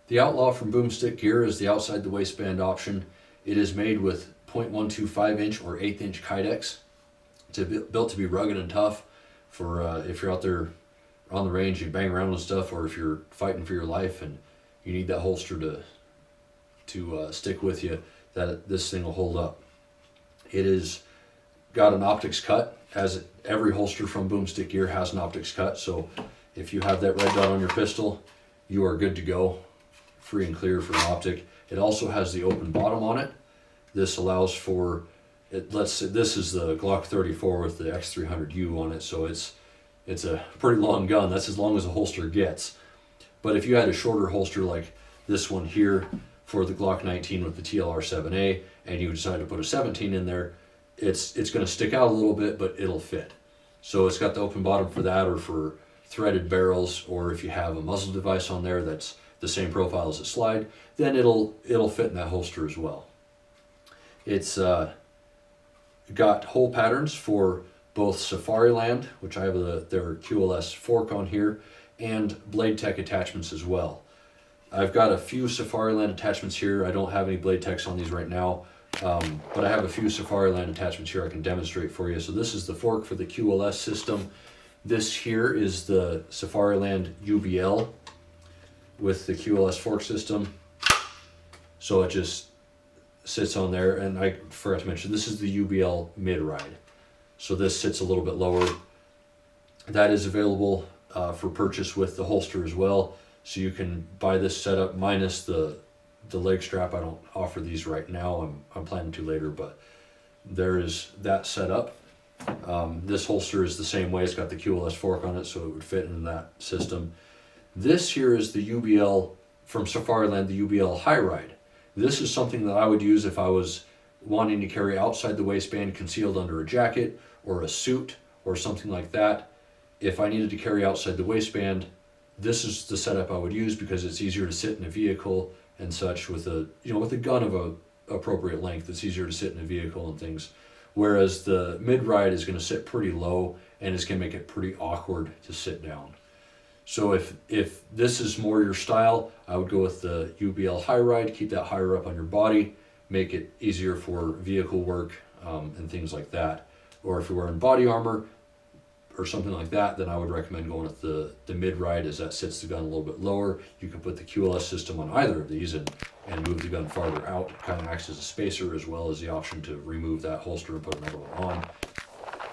The Outlaw from Boomstick Gear is the outside the waistband option. It is made with 0.125 inch or 1/8 inch Kydex. It's built to be rugged and tough for if you're out there on the range, you bang around with stuff, or if you're fighting for your life and you need that holster to stick with you, that this thing will hold up. It is got an optics cut, as every holster from Boomstick Gear has an optics cut, so if you have that red dot on your pistol, you are good to go, free and clear for an optic. It also has the open bottom on it. This allows for, let's say this is the Glock 34 with the X300U on it, so it's a pretty long gun. That's as long as a holster gets. But if you had a shorter holster like this one here for the Glock 19 with the TLR-7A, and you decide to put a 17 in there, it's going to stick out a little bit, but it'll fit. So it's got the open bottom for that, or for threaded barrels, or if you have a muzzle device on there that's the same profile as a slide, then it'll fit in that holster as well. It's got hole patterns for both Safariland, which I have their QLS fork on here, and BladeTech attachments as well. I've got a few Safariland attachments here. I don't have any BladeTechs on these right now, but I have a few Safariland attachments here I can demonstrate for you. So this is the fork for the QLS system. This here is the Safariland UBL with the QLS fork system. So it just sits on there, and I forgot to mention, this is the UBL mid-ride. So this sits a little bit lower. That is available for purchase with the holster as well. So you can buy this setup minus the leg strap. I don't offer these right now. I'm planning to later, but there is that setup. This holster is the same way. It's got the QLS fork on it, so it would fit in that system. This here is the UBL from Safariland, the UBL High Ride. This is something that I would use if I was wanting to carry outside the waistband, concealed under a jacket or a suit or something like that. If I needed to carry outside the waistband, this is the setup I would use, because it's easier to sit in a vehicle and such with a gun of a appropriate length. It's easier to sit in a vehicle and things. Whereas the mid-ride is going to sit pretty low, and it's going to make it pretty awkward to sit down. So if this is more your style, I would go with the UBL High Ride. Keep that higher up on your body, make it easier for vehicle work and things like that. Or if you're wearing body armor or something like that, then I would recommend going with the mid-ride, as that sits the gun a little bit lower. You can put the QLS system on either of these and move the gun farther out. It kind of acts as a spacer, as well as the option to remove that holster and put another one on.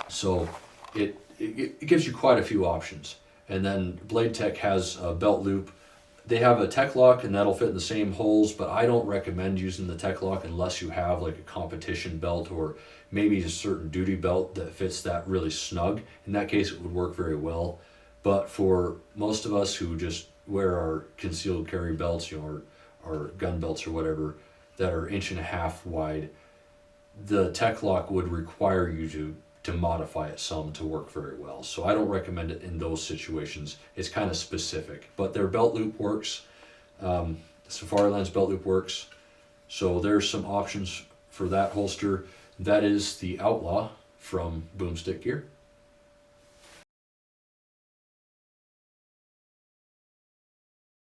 So it gives you quite a few options. And then BladeTech has a belt loop. They have a tech lock, and that'll fit in the same holes, but I don't recommend using the tech lock unless you have like a competition belt, or maybe a certain duty belt that fits that really snug. In that case, it would work very well. But for most of us who just wear our concealed carry belts, or gun belts or whatever, that are 1.5 inches wide, the tech lock would require you to modify it some to work very well. So I don't recommend it in those situations. It's kind of specific, but their belt loop works. Safariland's belt loop works. So there's some options for that holster. That is the Outlaw from Boomstick Gear.